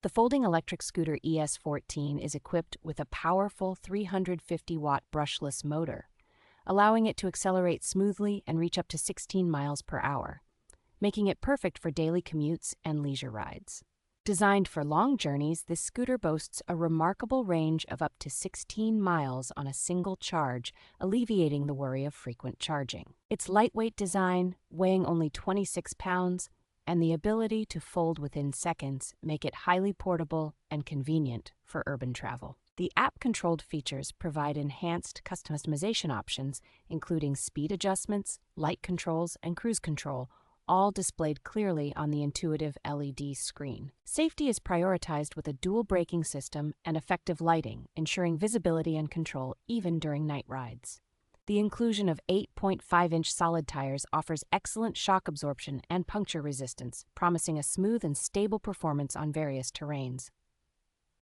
The folding electric scooter ES-14 is equipped with a powerful 350-watt brushless motor, allowing it to accelerate smoothly and reach up to 16 miles per hour, making it perfect for daily commutes and leisure rides. Designed for long journeys, this scooter boasts a remarkable range of up to 16 miles on a single charge, alleviating the worry of frequent charging. Its lightweight design, weighing only 26 pounds, and the ability to fold within seconds make it highly portable and convenient for urban travel. The app-controlled features provide enhanced customization options, including speed adjustments, light controls, and cruise control, all displayed clearly on the intuitive LED screen. Safety is prioritized with a dual braking system and effective lighting, ensuring visibility and control even during night rides. The inclusion of 8.5-inch solid tires offers excellent shock absorption and puncture resistance, promising a smooth and stable performance on various terrains.